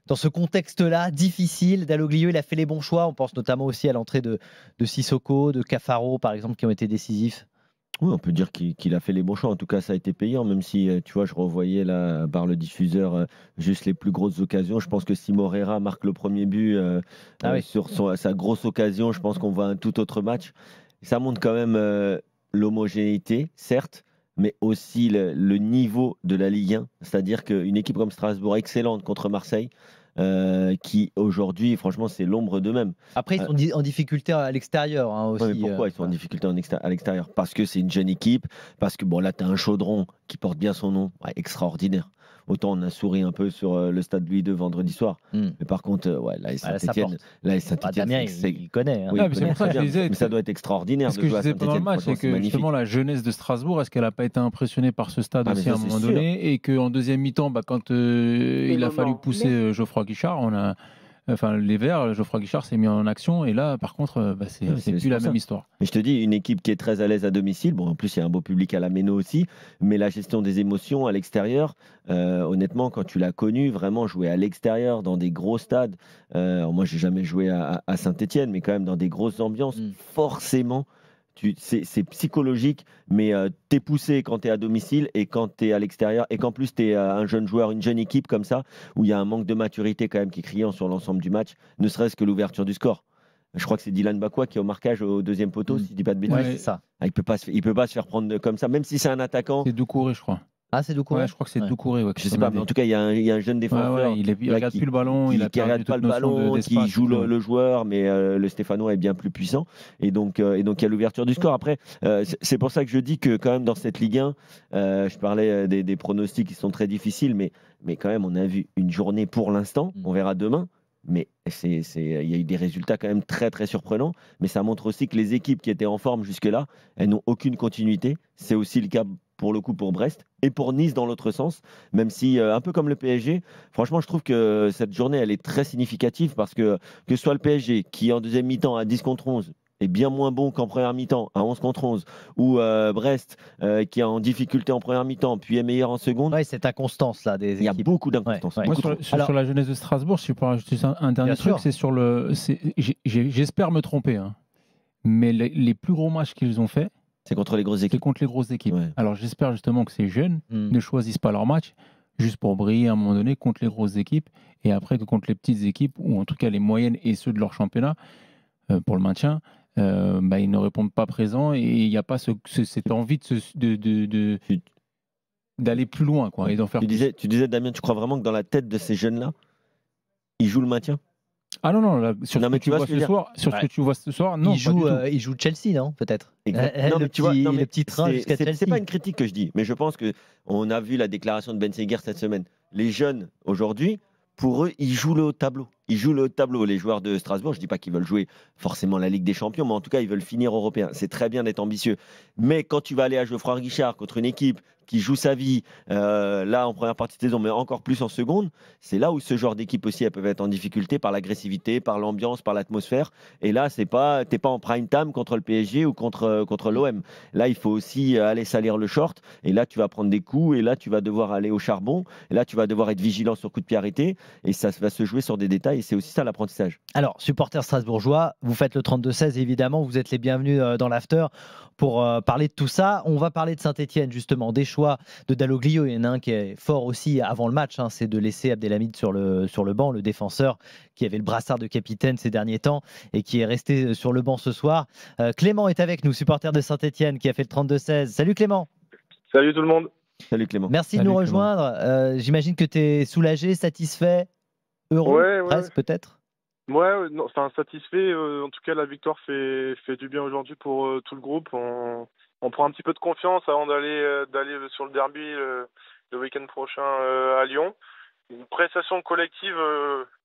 dans ce contexte-là difficile, Dalloglio, il a fait les bons choix. On pense notamment aussi à l'entrée de Sissoko, de Cafaro, par exemple, qui ont été décisifs. Oui, on peut dire qu'il a fait les bons choix. En tout cas, ça a été payant, même si, tu vois, je revoyais là, par le diffuseur, juste les plus grosses occasions. Je pense que si Moreira marque le premier but Oui. sur sa grosse occasion, je pense qu'on voit un tout autre match. Ça montre quand même l'homogénéité, certes, mais aussi le niveau de la Ligue 1. C'est-à-dire qu'une équipe comme Strasbourg, excellente contre Marseille, qui aujourd'hui, franchement, c'est l'ombre d'eux-mêmes. Après, ils sont en difficulté à l'extérieur aussi. Ouais, mais pourquoi ils sont en difficulté à l'extérieur? Parce que c'est une jeune équipe, parce que bon, là, tu as un chaudron qui porte bien son nom, ouais, extraordinaire. Autant on a souri un peu sur le stade Louis II vendredi soir. Mais par contre, ouais, là, Saint-Etienne, Damien, il connaît. Oui, c'est pour ça que je disais, mais ça doit être extraordinaire. Ce que je disais pendant le match, c'est que justement la jeunesse de Strasbourg, est-ce qu'elle n'a pas été impressionnée par ce stade aussi à un moment donné, et qu'en deuxième mi-temps, quand il a fallu pousser Geoffroy Guichard, les Verts, Geoffroy Guichard s'est mis en action, et là, par contre, c'est plus la même histoire. Mais je te dis, une équipe qui est très à l'aise à domicile, bon, en plus, il y a un beau public à la Méno aussi, mais la gestion des émotions à l'extérieur, honnêtement, quand tu l'as connu, vraiment jouer à l'extérieur, dans des gros stades, moi, j'ai jamais joué à Saint-Etienne, mais quand même dans des grosses ambiances, forcément, c'est psychologique, mais tu es poussé quand tu es à domicile et quand tu es à l'extérieur, et qu'en plus tu es un jeune joueur, une jeune équipe comme ça, où il y a un manque de maturité quand même qui est criant sur l'ensemble du match, ne serait-ce que l'ouverture du score. Je crois que c'est Dylan Bakwa qui est au marquage au deuxième poteau, si je dis pas de bêtises. Ouais, c'est ça. Il peut pas se faire prendre comme ça, même si c'est un attaquant. C'est Doucouré, je crois. Ah, c'est Doucouré. Ouais, je crois que c'est Doucouré. Ouais, je sais pas, mais en tout cas, il y a un jeune défenseur. Il regarde plus le ballon, il regarde pas le ballon, qui joue le joueur, mais le Stéphanois est bien plus puissant. Et donc, il y a l'ouverture du score. Après, c'est pour ça que je dis que quand même dans cette Ligue 1, je parlais des pronostics qui sont très difficiles, mais quand même, on a vu une journée pour l'instant. On verra demain. Mais il y a eu des résultats quand même très très surprenants, mais ça montre aussi que les équipes qui étaient en forme jusque-là, elles n'ont aucune continuité. C'est aussi le cas pour le coup pour Brest et pour Nice dans l'autre sens, même si un peu comme le PSG, franchement je trouve que cette journée elle est très significative parce que ce soit le PSG qui en deuxième mi-temps à 10 contre 11 est bien moins bon qu'en première mi-temps à 11 contre 11, ou Brest qui est en difficulté en première mi-temps puis est meilleur en seconde. Oui, cette inconstance là des équipes. Il y a beaucoup d'inconstance. Ouais. Sur la jeunesse de Strasbourg, si je peux rajouter un dernier truc, c'est sur j'espère me tromper, mais les plus gros matchs qu'ils ont fait, c'est contre les grosses équipes. C'est contre les grosses équipes. Ouais. Alors j'espère justement que ces jeunes ne choisissent pas leur match juste pour briller à un moment donné contre les grosses équipes, et après que contre les petites équipes, ou en tout cas les moyennes et ceux de leur championnat, pour le maintien, ils ne répondent pas présents, et il n'y a pas cette envie d'aller plus loin, quoi, et d'en faire plus. Tu disais, Damien, tu crois vraiment que dans la tête de ces jeunes-là, ils jouent le maintien? Ah non, là, sur ce que tu vois ce soir, non. Il joue Chelsea, non, peut-être. Le petit train jusqu'à Chelsea. C'est pas une critique que je dis, mais je pense qu'on a vu la déclaration de Ben Seghir cette semaine. Les jeunes, aujourd'hui, pour eux, ils jouent le haut de tableau. Ils jouent le haut de tableau, les joueurs de Strasbourg. Je ne dis pas qu'ils veulent jouer forcément la Ligue des Champions, mais en tout cas, ils veulent finir européen. C'est très bien d'être ambitieux. Mais quand tu vas aller à Geoffroy Guichard contre une équipe qui joue sa vie, là en première partie de saison, mais encore plus en seconde, c'est là où ce genre d'équipe aussi, elles peuvent être en difficulté par l'agressivité, par l'ambiance, par l'atmosphère. Et là, t'es pas en prime time contre le PSG ou contre l'OM. Là, il faut aussi aller salir le short. Et là, tu vas prendre des coups. Et là, tu vas devoir aller au charbon. Et là, tu vas devoir être vigilant sur coup de pied arrêté. Et ça va se jouer sur des détails. Et c'est aussi ça l'apprentissage. Alors, supporters strasbourgeois, vous faites le 32-16, évidemment. Vous êtes les bienvenus dans l'after pour parler de tout ça. On va parler de Saint-Etienne, justement, des choix de Dalloglio. Il y en a un qui est fort aussi avant le match, c'est de laisser Abdelhamid sur le banc, le défenseur qui avait le brassard de capitaine ces derniers temps et qui est resté sur le banc ce soir. Clément est avec nous, supporter de Saint-Etienne, qui a fait le 32-16. Salut Clément. Salut tout le monde. Salut Clément. Merci de nous rejoindre. J'imagine que tu es soulagé, satisfait, heureux, presque peut-être. Ouais, non, satisfait. En tout cas, la victoire fait du bien aujourd'hui pour tout le groupe. On prend un petit peu de confiance avant d'aller sur le derby le week-end prochain à Lyon. Une prestation collective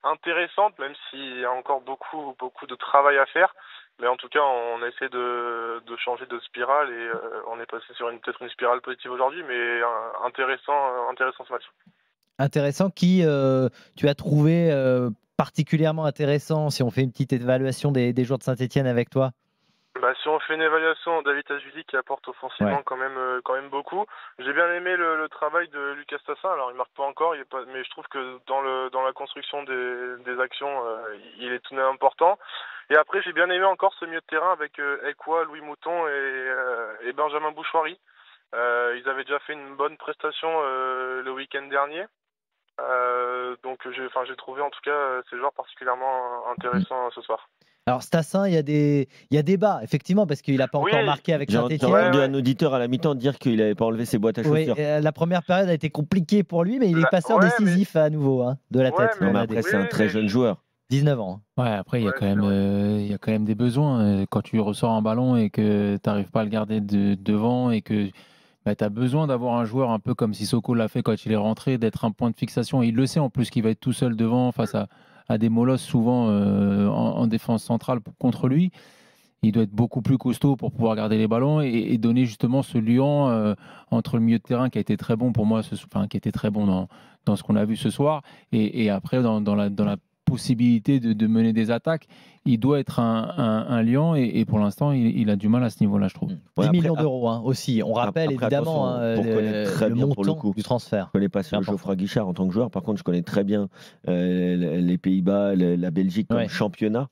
intéressante, même s'il y a encore beaucoup de travail à faire. Mais en tout cas, on essaie de changer de spirale et on est passé sur peut-être une spirale positive aujourd'hui, mais intéressant ce match. Intéressant, qui tu as trouvé particulièrement intéressant, si on fait une petite évaluation des joueurs de Saint-Etienne avec toi? Si on ont fait une évaluation, David Tajvili, qui apporte offensivement quand même beaucoup. J'ai bien aimé le travail de Lucas Tassin. Alors, il marque pas encore, mais je trouve que dans la construction des actions, il est tout de même important. Et après, j'ai bien aimé encore ce milieu de terrain avec Ekwa, Louis Mouton et Benjamin Bouchoirie. Ils avaient déjà fait une bonne prestation le week-end dernier. Donc j'ai trouvé en tout cas ces joueurs particulièrement intéressants ce soir. Alors Stassin, il y a débat, effectivement, parce qu'il n'a pas encore marqué avec Saint-Etienne. J'ai entendu un auditeur à la mi-temps dire qu'il n'avait pas enlevé ses boîtes à chaussures. La première période a été compliquée pour lui, mais il est passeur décisif à nouveau de la tête. Mais après, c'est un très jeune joueur. 19 ans. Ouais, après, il y a quand même des besoins. Quand tu ressors un ballon et que tu n'arrives pas à le garder devant et que tu as besoin d'avoir un joueur un peu comme Sissoko l'a fait quand il est rentré, d'être un point de fixation. Il le sait en plus qu'il va être tout seul devant face à des molosses souvent en défense centrale contre lui. Il doit être beaucoup plus costaud pour pouvoir garder les ballons et donner justement ce liant entre le milieu de terrain qui a été très bon pour moi, qui était très bon dans ce qu'on a vu ce soir, et après dans la possibilité de mener des attaques. Il doit être un liant et pour l'instant il a du mal à ce niveau-là, je trouve. 10 millions d'euros aussi. On rappelle évidemment le montant du transfert. Je ne connais pas Geoffroy Guichard en tant que joueur. Par contre, je connais très bien les Pays-Bas, la Belgique comme championnat.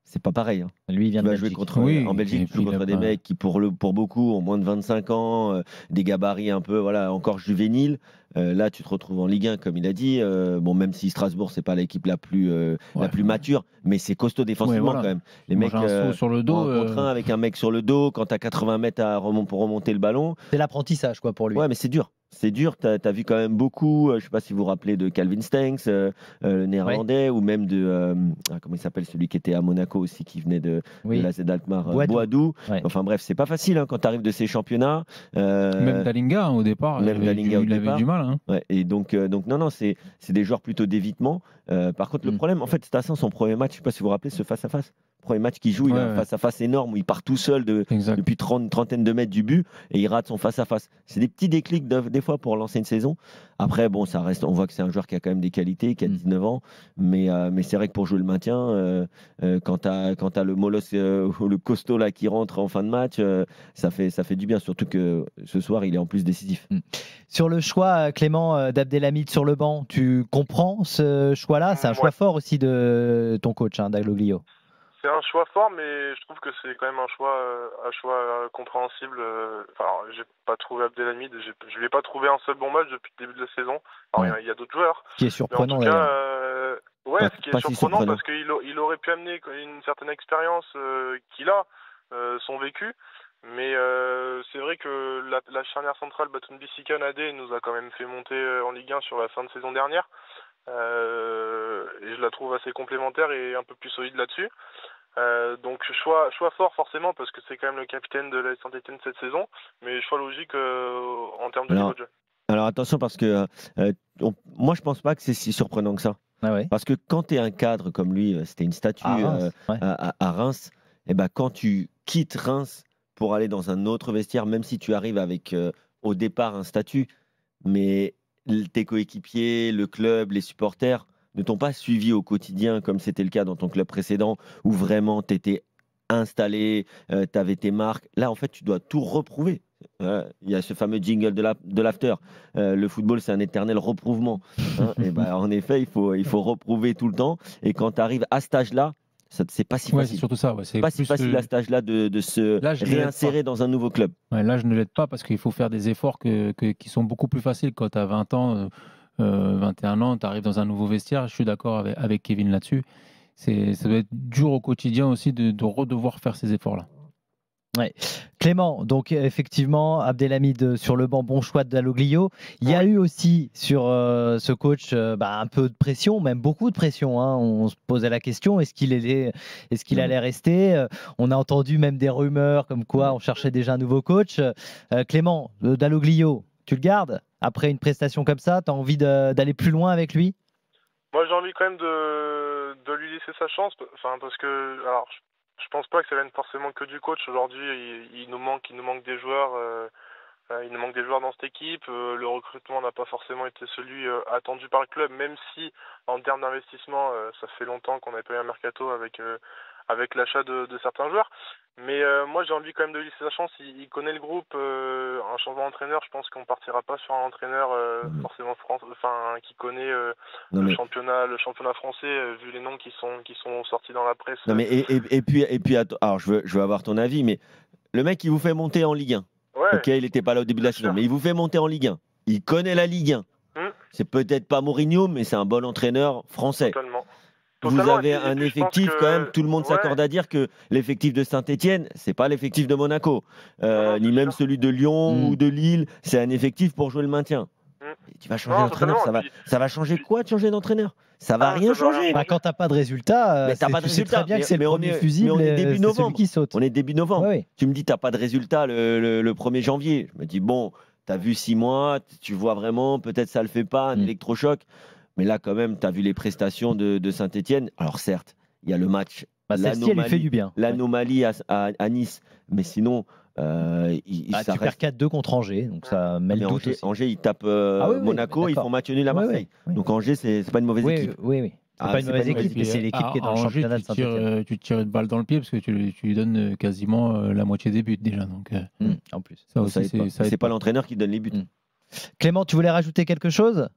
C'est pas pareil. Lui, il vient de Belgique. En Belgique, tu joues contre des mecs qui, pour beaucoup, ont moins de 25 ans, des gabarits un peu, encore juvéniles. Là, tu te retrouves en Ligue 1, comme il a dit. Même si Strasbourg, c'est pas l'équipe la plus mature, mais c'est costaud défensivement quand même. Les mecs sur le dos, en contre-un avec un mec sur le dos, quand tu as 80 mètres pour remonter le ballon. C'est l'apprentissage pour lui. Ouais, mais c'est dur. C'est dur, tu as vu quand même beaucoup, je ne sais pas si vous vous rappelez de Calvin Stengs, le néerlandais, ou même de, comment il s'appelle, celui qui était à Monaco aussi, qui venait de la Z Alkmaar, Boadou. Enfin bref, c'est pas facile quand tu arrives de ces championnats. Même Dalinga au départ, il avait du mal. Et donc non, c'est des joueurs plutôt d'évitement. Par contre, le problème, en fait, Stassin, son premier match, je ne sais pas si vous vous rappelez, ce face-à-face. Premier match qu'il joue, il a un face-à-face énorme où il part tout seul depuis une trentaine de mètres du but et il rate son face-à-face. C'est des petits déclics des fois pour lancer une saison. Après, ça reste, on voit que c'est un joueur qui a quand même des qualités, qui a 19 ans, mais c'est vrai que pour jouer le maintien, quand tu as le molosse ou le costaud là, qui rentre en fin de match, ça fait du bien, surtout que ce soir, il est en plus décisif. Sur le choix, Clément, d'Abdelhamid sur le banc, tu comprends ce choix-là? C'est un choix fort aussi de ton coach, Dalloglio. C'est un choix fort, mais je trouve que c'est quand même un choix compréhensible. J'ai pas trouvé Abdelhamid, je lui ai pas trouvé un seul bon match depuis le début de la saison. Alors, il y a d'autres joueurs. Ce qui est surprenant. Mais en tout cas, ce qui est surprenant parce qu'il aurait pu amener une certaine expérience qu'il a, son vécu. Mais c'est vrai que la charnière centrale Batoun-Bissika-Nadé nous a quand même fait monter en Ligue 1 sur la fin de saison dernière. Et je la trouve assez complémentaire et un peu plus solide là-dessus. Donc choix fort forcément parce que c'est quand même le capitaine de la Saint-Etienne cette saison, mais choix logique en termes de niveau de jeu. Alors attention parce que moi je pense pas que c'est si surprenant que ça. Parce que quand tu es un cadre comme lui, c'était une statue à Reims, et quand tu quittes Reims pour aller dans un autre vestiaire, même si tu arrives avec au départ un statut, mais tes coéquipiers, le club, les supporters ne t'ont pas suivi au quotidien comme c'était le cas dans ton club précédent où vraiment tu étais installé, tu avais tes marques. Là, en fait, tu dois tout reprouver. Il y a ce fameux jingle de l'after. Le football, c'est un éternel reprouvement. Et en effet, il faut reprouver tout le temps. Et quand tu arrives à cet âge-là, c'est pas si facile. C'est surtout ça. C'est pas si facile à cet âge-là de se réinsérer dans un nouveau club. Là, je ne l'aide pas parce qu'il faut faire des efforts qui sont beaucoup plus faciles quand tu as 20 ans, 21 ans, tu arrives dans un nouveau vestiaire. Je suis d'accord avec Kevin là-dessus. Ça doit être dur au quotidien aussi de redevoir faire ces efforts-là. Ouais. Clément, donc effectivement, Abdelhamid sur le banc, bon choix de Dalloglio. Il y a eu aussi sur ce coach un peu de pression, même beaucoup de pression. On se posait la question, est-ce qu'il allait rester? On a entendu même des rumeurs comme quoi on cherchait déjà un nouveau coach. Clément, Dalloglio, tu le gardes? Après une prestation comme ça, tu as envie d'aller plus loin avec lui? Moi, j'ai envie quand même de lui laisser sa chance, parce que je pense pas que ça vienne forcément que du coach. Aujourd'hui, il nous manque des joueurs. Il nous manque des joueurs dans cette équipe. Le recrutement n'a pas forcément été celui attendu par le club, même si en termes d'investissement, ça fait longtemps qu'on n'a pas eu un mercato avec avec l'achat de certains joueurs. Mais moi j'ai envie quand même de lui laisser sa chance, il connaît le groupe, un changement d'entraîneur, je pense qu'on partira pas sur un entraîneur forcément qui connaît le championnat français, vu les noms qui sont sortis dans la presse. Non mais et puis alors je veux avoir ton avis, mais le mec il vous fait monter en Ligue 1. Ouais. Ok, il n'était pas là au début de la saison, mais il vous fait monter en Ligue 1. Il connaît la Ligue 1. C'est peut-être pas Mourinho, mais c'est un bon entraîneur français. Totalement. Vous avez un effectif quand même, tout le monde s'accorde à dire que l'effectif de Saint-Etienne, c'est pas l'effectif de Monaco, ni même celui de Lyon ou de Lille, c'est un effectif pour jouer le maintien. Et tu vas changer d'entraîneur, ça va changer quoi de changer d'entraîneur? Ça va rien changer. Quand tu n'as pas de résultat, tu sais très bien que c'est le premier fusible, on est début novembre. Qui saute. On est début novembre. Ouais. Tu me dis tu n'as pas de résultat le 1er janvier. Je me dis bon, tu as vu 6 mois, tu vois vraiment, peut-être ça le fait pas, un électrochoc. Mais là, quand même, tu as vu les prestations de Saint-Etienne. Alors, certes, il y a le match. Celle-ci, elle lui fait du bien. L'anomalie à Nice. Mais sinon, tu perds 4-2 contre Angers. Donc, ça met le doute. Angers, ils tapent Monaco, ils font match nul à Marseille. Donc, Angers, c'est pas une mauvaise équipe. Oui. C'est pas une mauvaise équipe, mais c'est l'équipe qui est dans le championnat de Saint-Etienne. Tu tires une balle dans le pied parce que tu lui donnes quasiment la moitié des buts déjà. Donc, en plus. C'est pas l'entraîneur qui donne les buts. Clément, tu voulais rajouter quelque chose ?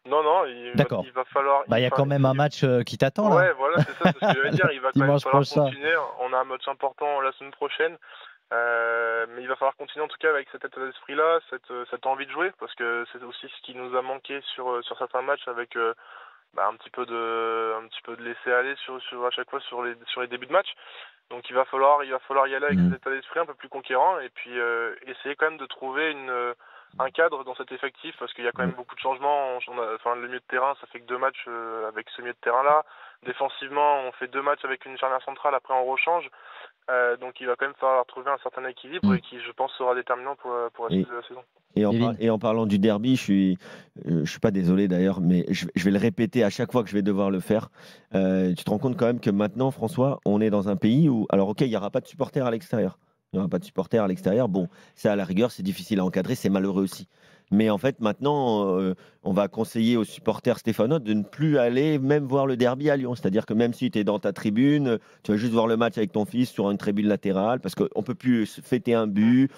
Non, il va falloir. Il y a quand même un match qui t'attend là. Ouais, voilà, c'est ça, c'est ce que je veux dire. Il va quand même falloir continuer. On a un match important la semaine prochaine. Mais il va falloir continuer en tout cas avec cet état d'esprit-là, cette envie de jouer, parce que c'est aussi ce qui nous a manqué sur certains matchs avec un petit peu de laisser aller à chaque fois sur les débuts de match. Donc il va falloir y aller avec cet état d'esprit un peu plus conquérant et puis essayer quand même de trouver un cadre dans cet effectif parce qu'il y a quand même beaucoup de changements. Le milieu de terrain, ça fait que 2 matchs avec ce milieu de terrain-là. Défensivement, on fait 2 matchs avec une charnière centrale, après on rechange. Donc il va quand même falloir trouver un certain équilibre et qui, je pense, sera déterminant pour la suite de la saison. Et en parlant du derby, je suis pas désolé d'ailleurs, mais je vais le répéter à chaque fois que je vais devoir le faire. Tu te rends compte quand même que maintenant, François, on est dans un pays où, alors ok, il n'y aura pas de supporters à l'extérieur. Il n'y aura pas de supporters à l'extérieur. Bon, ça à la rigueur, c'est difficile à encadrer, c'est malheureux aussi. Mais en fait, maintenant, on va conseiller aux supporters stéphanois de ne plus aller même voir le derby à Lyon. C'est-à-dire que même si tu es dans ta tribune, tu vas juste voir le match avec ton fils sur une tribune latérale parce qu'on ne peut plus fêter un but.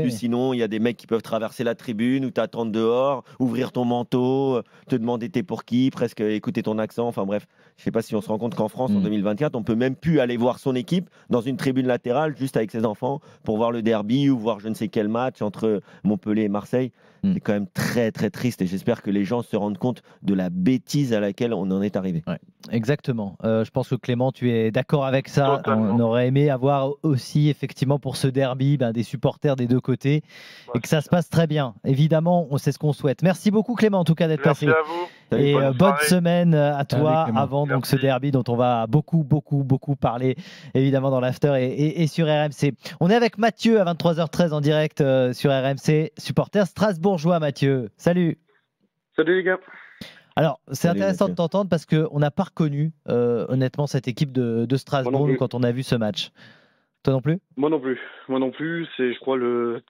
Sinon, il y a des mecs qui peuvent traverser la tribune ou t'attendre dehors, ouvrir ton manteau, te demander t'es pour qui, presque écouter ton accent. Enfin bref, je ne sais pas si on se rend compte qu'en France, en 2024, on ne peut même plus aller voir son équipe dans une tribune latérale juste avec ses enfants pour voir le derby ou voir je ne sais quel match entre Montpellier et Marseille. C'est quand même très très triste et j'espère que les gens se rendent compte de la bêtise à laquelle on en est arrivé. Ouais, exactement. Je pense que Clément, tu es d'accord avec ça. Totalement. On aurait aimé avoir aussi effectivement pour ce derby des supporters des deux côtés et que ça se passe très bien. Évidemment, c'est ce qu'on souhaite. Merci beaucoup Clément en tout cas d'être passé. Merci à vous. Et bonne semaine à toi avant donc ce derby dont on va beaucoup parler évidemment dans l'after et sur RMC. On est avec Mathieu à 23h13 en direct sur RMC, supporter strasbourgeois. Mathieu, salut. Salut les gars. Alors c'est intéressant de t'entendre parce qu'on n'a pas reconnu honnêtement cette équipe de Strasbourg quand on a vu ce match. Toi non plus ? Moi non plus. C'est je crois le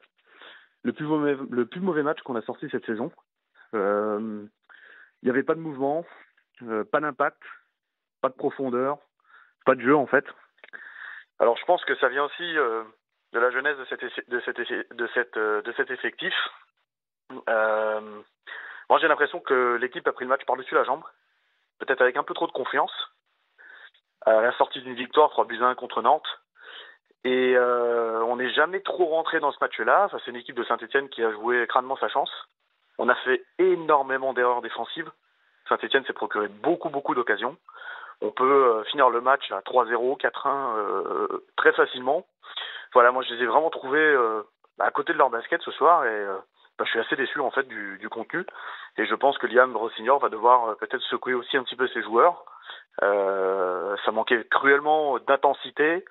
plus mauvais match qu'on a sorti cette saison. Il n'y avait pas de mouvement, pas d'impact, pas de profondeur, pas de jeu en fait. Alors je pense que ça vient aussi de la jeunesse de cet effectif. Moi j'ai l'impression que l'équipe a pris le match par-dessus la jambe, peut-être avec un peu trop de confiance. À la sortie d'une victoire 3-1 contre Nantes. Et on n'est jamais trop rentré dans ce match-là. C'est une équipe de Saint-Etienne qui a joué crânement sa chance. On a fait énormément d'erreurs défensives. Saint-Etienne s'est procuré beaucoup d'occasions. On peut finir le match à 3-0, 4-1 très facilement. Voilà, moi je les ai vraiment trouvés à côté de leur basket ce soir et je suis assez déçu en fait du contenu. Et je pense que Liam Rossignol va devoir peut-être secouer aussi un petit peu ses joueurs. Ça manquait cruellement d'intensité,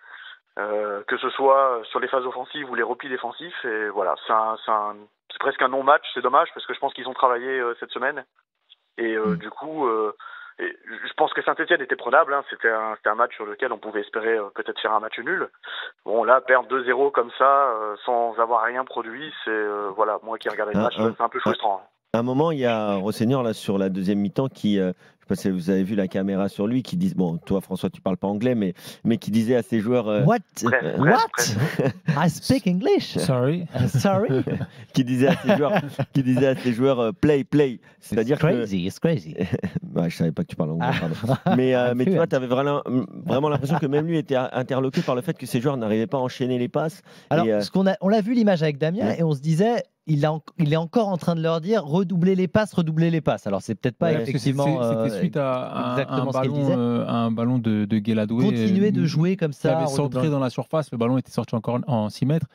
que ce soit sur les phases offensives ou les replis défensifs. Et voilà, c'est presque un non-match, c'est dommage parce que je pense qu'ils ont travaillé cette semaine. Et du coup, je pense que Saint-Etienne était prenable. C'était un match sur lequel on pouvait espérer peut-être faire un match nul. Bon, là, perdre 2-0 comme ça, sans avoir rien produit, c'est voilà, moi qui regardais le match, c'est un peu frustrant. À un moment, il y a Rosseigneur là sur la deuxième mi-temps qui, je sais pas si vous avez vu la caméra sur lui, qui dit, bon, toi François, tu parles pas anglais, mais qui disait à ses joueurs, What? Bref. I speak English. Sorry. Sorry. qui disait à ses joueurs, play. C'est-à-dire It's crazy. Ouais, je savais pas que tu parlais anglais, pardon. Mais tu vois, tu avais vraiment l'impression que même lui était interloqué par le fait que ses joueurs n'arrivaient pas à enchaîner les passes. Alors, on l'a vu l'image avec Damien et on se disait, il est encore en train de leur dire redoubler les passes. Alors, c'est peut-être pas effectivement. C'était suite à un ballon de Guéladoué. Continuer de jouer comme ça. Il avait centré dans la surface, le ballon était sorti encore en 6 mètres.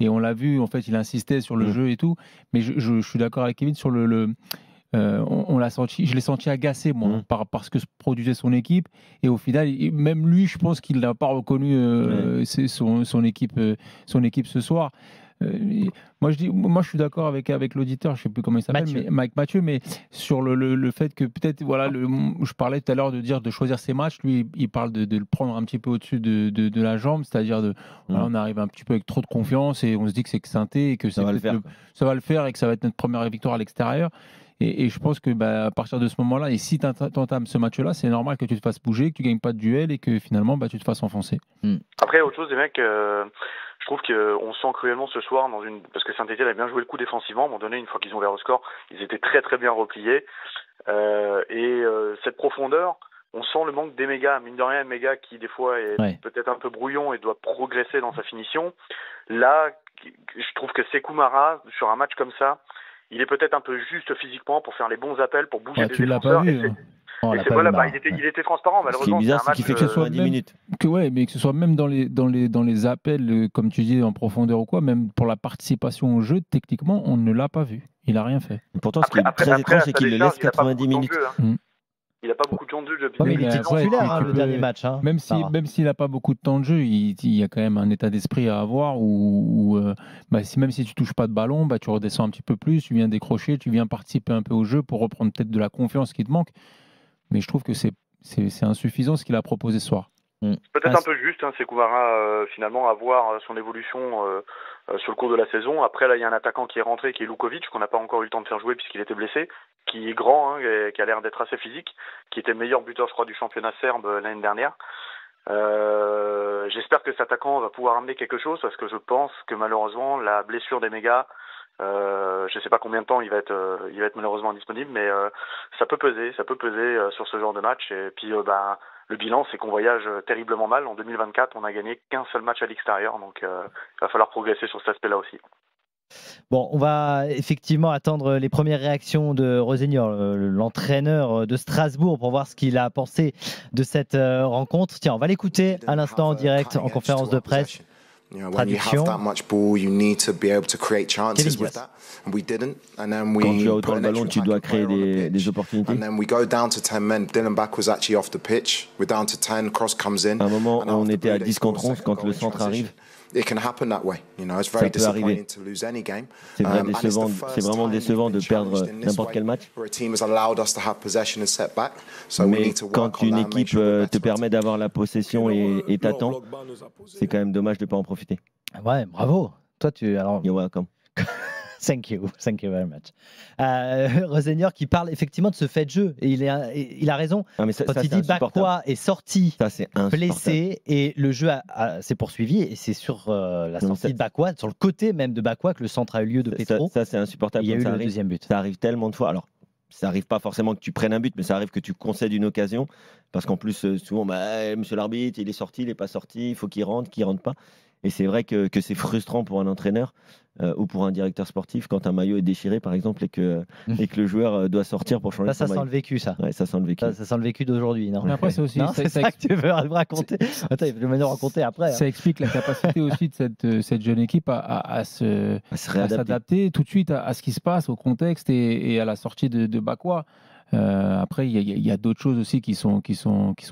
Et on l'a vu, en fait, il insistait sur le jeu et tout. Mais je suis d'accord avec Kevin sur on l'a senti, je l'ai senti agacé moi par ce que produisait son équipe, et au final même lui je pense qu'il n'a pas reconnu son équipe ce soir. Moi je suis d'accord avec l'auditeur, je sais plus comment il s'appelle, Mike Mathieu, mais sur le fait que peut-être je parlais tout à l'heure de choisir ses matchs, lui il parle de le prendre un petit peu au-dessus de la jambe, c'est-à-dire on arrive un petit peu avec trop de confiance et on se dit que c'est Sainté et que ça va le faire et que ça va être notre première victoire à l'extérieur. Et je pense que à partir de ce moment-là, et si tu entames ce match-là, c'est normal que tu te fasses bouger, que tu gagnes pas de duel et que finalement tu te fasses enfoncer. Après, autre chose, les mecs, je trouve qu'on sent cruellement ce soir parce que Saint-Etienne a bien joué le coup défensivement. À un moment donné, une fois qu'ils ont ouvert le score, ils étaient très très bien repliés. Cette profondeur, on sent le manque d'Emega. Mine de rien, Emega qui des fois est peut-être un peu brouillon et doit progresser dans sa finition. Là, je trouve que Sékou Mara, sur un match comme ça, il est peut-être un peu juste physiquement pour faire les bons appels, pour bouger les défenseurs. Il était transparent, malheureusement. Ce qui est bizarre, c'est qu'il fait que ce soit 10 minutes. Mais que ce soit même dans les appels, comme tu dis, en profondeur ou quoi, même pour la participation au jeu, techniquement, on ne l'a pas vu. Il n'a rien fait. Et pourtant, ce qui est très étrange, c'est qu'il le laisse 90 minutes. Il n'a pas beaucoup de temps de jeu. Il était titulaire le dernier match. Même s'il n'a pas beaucoup de temps de jeu, il y a quand même un état d'esprit à avoir où même si tu touches pas de ballon, tu redescends un petit peu plus, tu viens décrocher, tu viens participer un peu au jeu pour reprendre peut-être de la confiance qui te manque. Mais je trouve que c'est insuffisant ce qu'il a proposé ce soir. Peut-être un peu juste, Sékou Mara, finalement, à voir son évolution sur le cours de la saison. Après, là, il y a un attaquant qui est rentré, qui est Lukovic, qu'on n'a pas encore eu le temps de faire jouer puisqu'il était blessé, qui est grand, et qui a l'air d'être assez physique, qui était le meilleur buteur, je crois, du championnat serbe l'année dernière. J'espère que cet attaquant va pouvoir amener quelque chose, parce que je pense que malheureusement, la blessure d'Emega, je ne sais pas combien de temps il va être malheureusement indisponible, mais ça peut peser sur ce genre de match. Et puis, le bilan, c'est qu'on voyage terriblement mal. En 2024, on n'a gagné qu'un seul match à l'extérieur, donc il va falloir progresser sur cet aspect-là aussi. Bon, on va effectivement attendre les premières réactions de Rosseigneur, l'entraîneur de Strasbourg, pour voir ce qu'il a pensé de cette rencontre. Tiens, on va l'écouter à l'instant en direct en conférence de presse. Traduction. Quand tu as autant le ballon, tu dois créer des opportunités. À un moment, on était à 10 contre 11 quand le centre arrive. Ça peut arriver. C'est vraiment décevant de perdre n'importe quel match. Mais quand une équipe te permet d'avoir la possession et t'attend, c'est quand même dommage de ne pas en profiter. Ouais, bravo. Toi, You're welcome. Thank you very much. Rosseigneur qui parle effectivement de ce fait de jeu, et il a raison quand il dit Bakwa est sorti blessé et le jeu s'est poursuivi, et c'est sur la sortie de Bakwa, sur le côté même de Bakwa, que le centre a eu lieu de Petro. Ça c'est insupportable. Il y a eu le deuxième but. Ça arrive tellement de fois. Alors, ça arrive pas forcément que tu prennes un but, mais ça arrive que tu concèdes une occasion, parce qu'en plus souvent, monsieur l'arbitre, il est sorti, il n'est pas sorti, il faut qu'il rentre pas. Et c'est vrai que c'est frustrant pour un entraîneur ou pour un directeur sportif quand un maillot est déchiré, par exemple, et que le joueur doit sortir pour changer son maillot. Ça sent le vécu, ça. Ouais, ça sent le vécu. Ça sent le vécu d'aujourd'hui, non ? Mais après, c'est aussi. C'est ça que tu veux raconter. Attends, il faut maintenant raconter après. Ça explique la capacité aussi de cette jeune équipe à s'adapter tout de suite à ce qui se passe, au contexte et à la sortie de Bakwa. Après, il y a d'autres choses aussi qui sont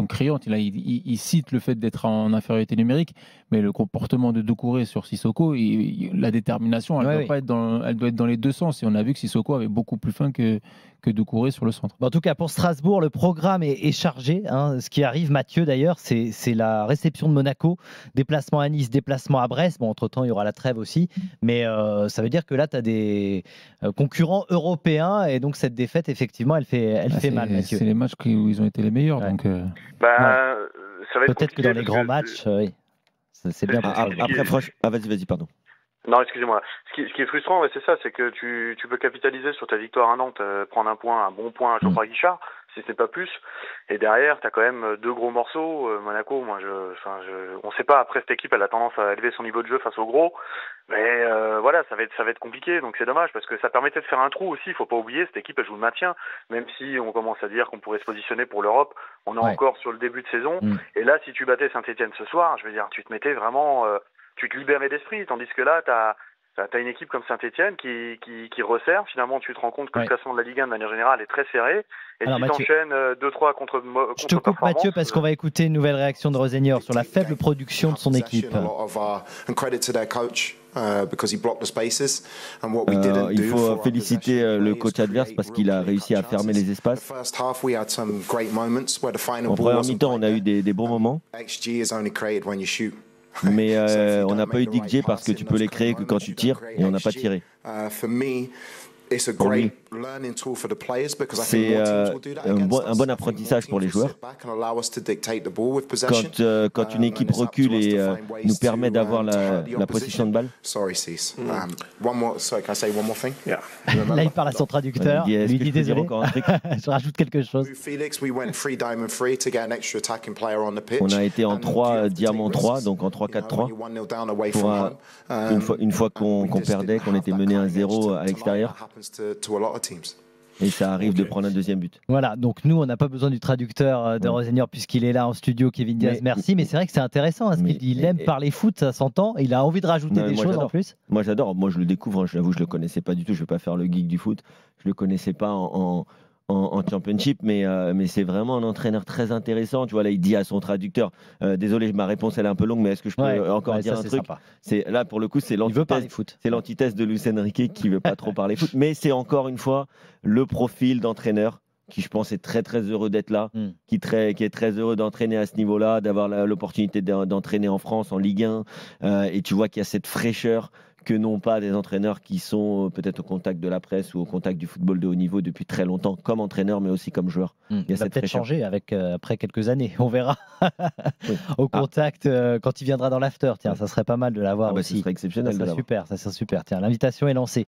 criantes. Là, il cite le fait d'être en infériorité numérique, mais le comportement de Doucouré sur Sissoko, la détermination, elle doit être dans les deux sens. Et on a vu que Sissoko avait beaucoup plus faim que que Doucouré sur le centre. En tout cas, pour Strasbourg, le programme est chargé. Hein. Ce qui arrive, Mathieu, d'ailleurs, c'est la réception de Monaco, déplacement à Nice, déplacement à Brest. Bon, entre-temps, il y aura la trêve aussi. Mais ça veut dire que là, tu as des concurrents européens. Et donc, cette défaite, effectivement, elle fait mal, Mathieu. C'est les matchs où ils ont été les meilleurs. Ouais. Donc, ça va être peut-être que dans les grands matchs, oui. C'est bien. Après, vas-y, pardon. Non, excusez-moi. Ce qui est frustrant, c'est ça, c'est que tu peux capitaliser sur ta victoire à Nantes, prendre un bon point à Geoffroy Guichard, si ce n'est pas plus. Et derrière, tu as quand même 2 gros morceaux. Monaco, on sait pas. Après, cette équipe, elle a tendance à élever son niveau de jeu face aux gros. Mais voilà, ça va être compliqué. Donc c'est dommage parce que ça permettait de faire un trou aussi. Il faut pas oublier, cette équipe, elle joue le maintien. Même si on commence à dire qu'on pourrait se positionner pour l'Europe, on est encore sur le début de saison. Et là, si tu battais Saint-Etienne ce soir, je veux dire, tu te mettais vraiment... tu te libérais d'esprit, tandis que là, t'as une équipe comme Saint-Etienne qui resserre. Finalement, tu te rends compte que le classement de la Ligue 1, de manière générale, est très serré. Et si t'enchaînes 2-3 contre je te coupe, Mathieu, parce qu'on va écouter une nouvelle réaction de Rosenior sur la faible production de son équipe. Il faut féliciter le coach adverse parce qu'il a réussi à fermer les espaces. En première mi-temps, on a eu des bons moments. Mais on n'a pas eu d'XG parce que tu peux les créer que quand tu tires et on n'a pas tiré. Pour lui, c'est un bon apprentissage pour les joueurs. Quand une équipe recule et nous permet d'avoir la possession de balle. Là, il parle à son traducteur. Il lui dit désolé. Je rajoute quelque chose. On a été en 3 diamant 3, donc en 3-4-3. Une fois qu'on perdait, qu'on était mené 1-0 à l'extérieur. Et ça arrive de prendre un deuxième but. Voilà, donc nous, on n'a pas besoin du traducteur de Rosenior puisqu'il est là en studio, Kevin Diaz. Merci, mais c'est vrai que c'est intéressant. Hein, il aime parler foot, ça s'entend. Il a envie de rajouter des choses en plus. Moi, j'adore. Moi, je le découvre. Hein, je l'avoue, je le connaissais pas du tout. Je vais pas faire le geek du foot. Je le connaissais pas en championship, mais c'est vraiment un entraîneur très intéressant. Tu vois, là, il dit à son traducteur, désolé, ma réponse elle est un peu longue, mais est-ce que je peux encore dire un truc? Là, pour le coup, c'est l'antithèse de Luis Enrique qui veut pas trop parler foot, mais c'est encore une fois le profil d'entraîneur qui, je pense, est très très heureux d'être là, qui est très heureux d'entraîner à ce niveau-là, d'avoir l'opportunité d'entraîner en France, en Ligue 1, et tu vois qu'il y a cette fraîcheur que n'ont pas des entraîneurs qui sont peut-être au contact de la presse ou au contact du football de haut niveau depuis très longtemps, comme entraîneur, mais aussi comme joueur. Il va peut-être changer après quelques années, on verra. Au contact, quand il viendra dans l'after, tiens, ça serait pas mal de l'avoir aussi. Ce serait exceptionnel. Ça serait super. Tiens, l'invitation est lancée.